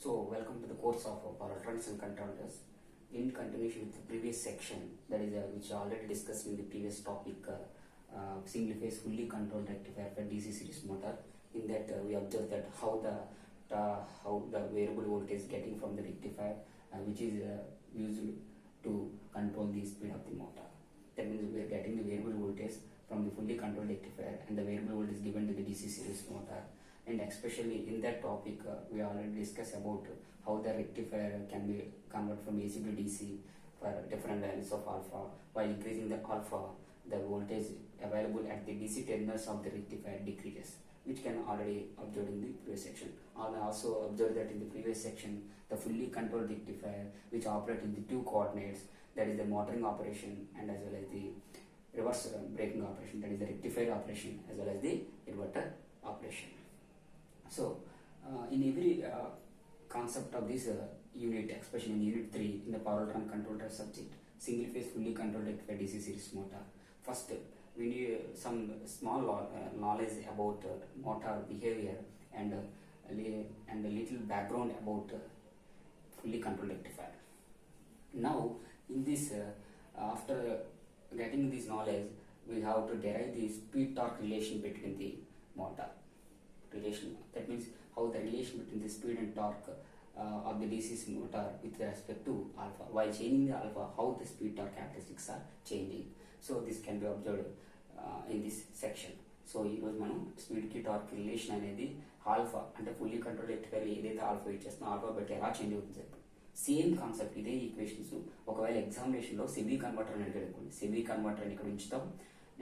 So, welcome to the course of power electronics and controllers. In continuation with the previous section, that is which I already discussed in the previous topic, single phase fully controlled rectifier for DC series motor. In that, we observed that how the variable voltage getting from the rectifier, which is used to control the speed of the motor. That means we are getting the variable voltage from the fully controlled rectifier, and the variable voltage given to the DC series motor. And especially in that topic, we already discussed about how the rectifier can be converted from AC to DC for different values of alpha. While increasing the alpha, the voltage available at the DC terminals of the rectifier decreases, which can already observed in the previous section. I also observed that in the previous section, the fully controlled rectifier, which operates in the two coordinates, that is the motoring operation and as well as the reverse braking operation, that is the rectifier operation as well as the inverter operation. So, in every concept of this unit, especially in unit 3 in the power electron controller subject, single phase fully controlled rectifier DC series motor. First, we need some small knowledge about motor behavior and a little background about fully controlled rectifier. Now, in this, after getting this knowledge, we have to derive the speed torque relation between the motor. That means how the relation between the speed and torque of the DC motor with respect to alpha. While changing the alpha, how the speed torque characteristics are changing. So this can be observed in this section. So ఈ రోజు మనం speed కి torque relation అనేది alpha అంటే fully control rectifier ఏదైతే alpha ఇచ్చేస్తున్నా alpha బట్టి ఎలా change అవుతుంది చెప్పి సేమ్ కాన్సెప్ట్ ఇదే ఈక్వేషన్స్ ఒకవేళ ఎగ్జామినేషన్ లో సెమీ కన్వర్టర్ అని అనుకోండి సెమీ కన్వర్టర్ అని ఇక్కడ ఉంచుతాం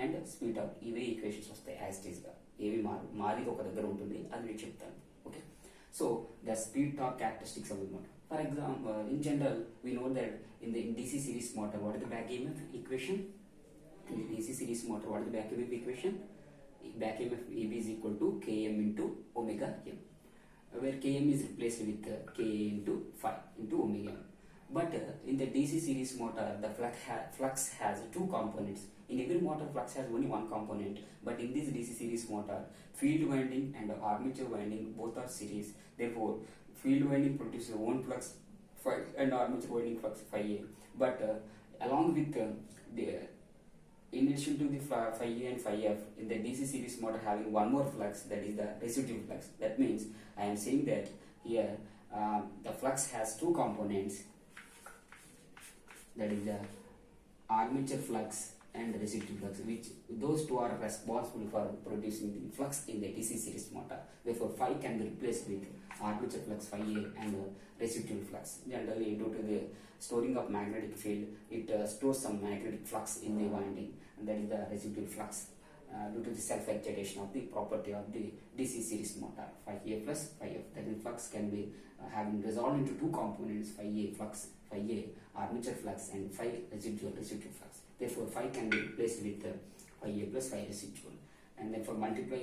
అండ్ స్పీడ్ టార్క్ ఇవే ఈక్వేషన్స్ వస్తాయి యాజ్ ఇట్ ఈస్ గా ఏవి మాది ఒక దగ్గర ఉంటుంది అది నేను చెప్తాను okay so the speed torque characteristics of the motor for example in general we know that in DC series motor what is the back EMF equation in the DC series motor what is the back EMF equation back EMF EB is equal to Km into omega m where Km is replaced with Ka into phi into omega m but in the DC series motor the flux has two components. In every motor, flux has only one component, but in this DC series motor, field winding and armature winding both are series. Therefore, field winding produces own flux phi and armature winding flux phi A. But along with in addition to the phi A and phi F, in the DC series motor having one more flux, that is the residual flux. That means I am saying that here the flux has two components. That is the armature flux and residual flux, which those two are responsible for producing the flux in the DC series motor. Therefore, phi can be replaced with armature flux phi A and residual flux. Generally, due to the storing of magnetic field, it stores some magnetic flux in the winding, and that is the residual flux due to the self-excitation of the property of the DC series motor. Phi A plus phi F. That is, flux can be having resolved into two components: phi A flux, phi A armature flux, and phi residual flux. Therefore, phi can be replaced with phi A plus phi residual. And then for multiply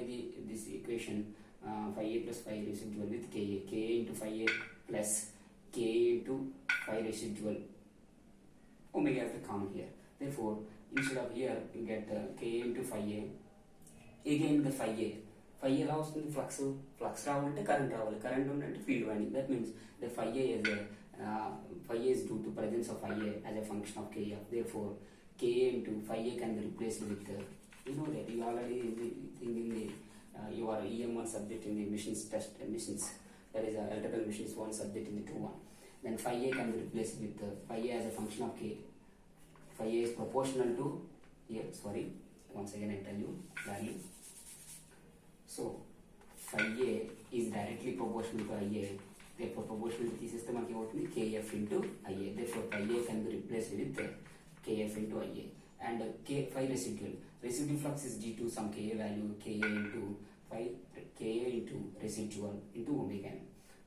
this equation, phi A plus phi residual with Ka. Ka into phi A plus Ka into phi residual. Omega is the common here. Therefore, instead of here, you get Ka into phi A. Again the phi A. Phi A allows the flux రావాలంటే current రావాలి current ఉందంటే field winding that means the phi A is due to presence of phi A as a function of Kf. Therefore, Ka into phi A can be replaced with you know that you already in the your EM1 subject in the emissions that is electrical emissions 1 subject in the 2-1. Then phi A can be replaced with phi A as a function of K. Phi A is proportional to here. Sorry, once again I tell you value. So phi A is directly proportional to IA. Therefore, proportional తీసేస్తే మనకి ఏమవుతుంది Kf into IA. Therefore, phi A can be replaced with Kf into IA. And phi residual flux is due to some Ka value Ka into phi Ka into residual into omega m.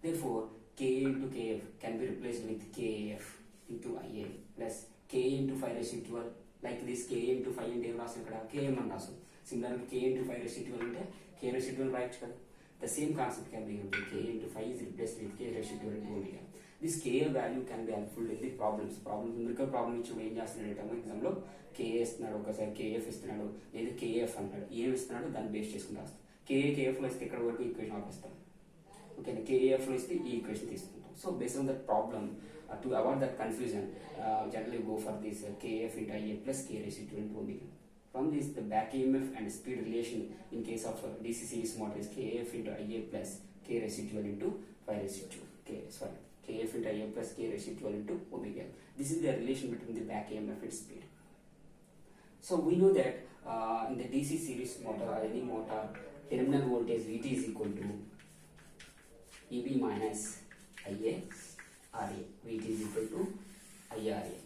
Therefore, Ka into Kf can be replaced with Kf into IA plus Ka into phi residual. Like this Ka into phi into ఏం రాస్తాం ఇక్కడ Km అని రాస్తాం. Similarly, K into phi residual అంటే K residual right కదా. The same concept can be used. K into phi is replaced with K residual into omega. This K value can be helpful in the problems. Numerical problem ఇచ్చి ఏం చేస్తున్నాడు exam లో K ఇస్తున్నాడు ఒకసారి KF ఇస్తున్నాడు లేదా KF అంటాడు ఏం ఇస్తున్నాడు దాన్ని బేస్ చేసుకుని రాస్తాం KF లో ఇస్తే ఇక్కడ వరకు ఈక్వేషన్ ఆపిస్తాం ఓకే, కేఏఎఫ్ లో ఇస్తే ఈ ఈక్వేషన్ తీసుకుంటాం. So based on that problem, to avoid that confusion, generally go for this kf into ia plus k raised to 2 into omega. From this, the back EMF and speed relation in case of DC series motor is kf into ia plus k residual into 5 raised to kf into ia plus k residual into omega. This is the relation between the back EMF and speed. So we know that in the DC series motor or any motor, terminal voltage Vt is equal to Eb minus Ia RA. Vt is equal to IRA.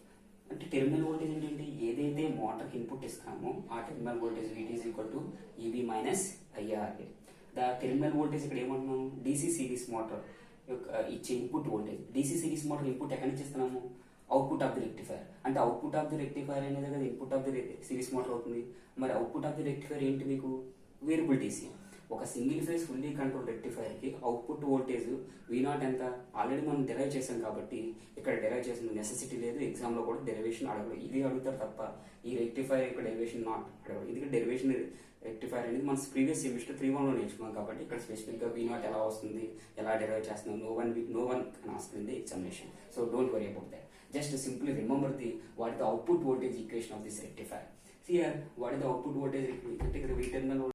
అంటే terminal voltage ఏంటంటే ఏదైతే మోటార్కి input ఇస్తామో ఆ terminal voltage Vt is equal to Eb minus IRA. The terminal voltage ఇక్కడ ఏమంటున్నాము, DC series motor ఇచ్చే input voltage. DC series motor input ఎక్కడి నుంచి ఇస్తున్నాము, అవుట్పుట్ ఆఫ్ ది రెక్టిఫైర్. అంటే అవుట్పుట్ ఆఫ్ ది రెక్టిఫైర్ అనేది కదా input of the series motor అవుతుంది. మరి అవుట్పుట్ ఆఫ్ ది రెక్టిఫైర్ ఏంటి మీకు, వేరియబుల్ డీసీ. ఒక single phase fully control rectifier కి అవుట్పుట్ వోల్టేజ్ V0 ఎంత ఆల్రెడీ మనం డెరైవ్ చేసాం కాబట్టి ఇక్కడ డెరైవ్ చేసిన నెసెసిటీ లేదు. ఎగ్జామ్ లో కూడా డెరివేషన్ అడగరు, ఇది అడుగుతారు తప్ప ఈ రెక్టిఫైర్ యొక్క డెరివేషన్ నాట్ అడగరు. ఎందుకంటే డెరివేషన్ రెక్టిఫైర్ అనేది మనం ప్రీవియస్ సెమిస్టర్ 3-1 లో నేర్చుకున్నాం కాబట్టి ఇక్కడ స్పెసిఫిక్ గా V0 ఎలా వస్తుంది, ఎలా డెరైవ్ చేస్తున్నాం, నో వన్ అని వస్తుంది examination. So don't worry about that. Just simply remember what is the output voltage equation of this rectifier. See here, what is the output voltage equation?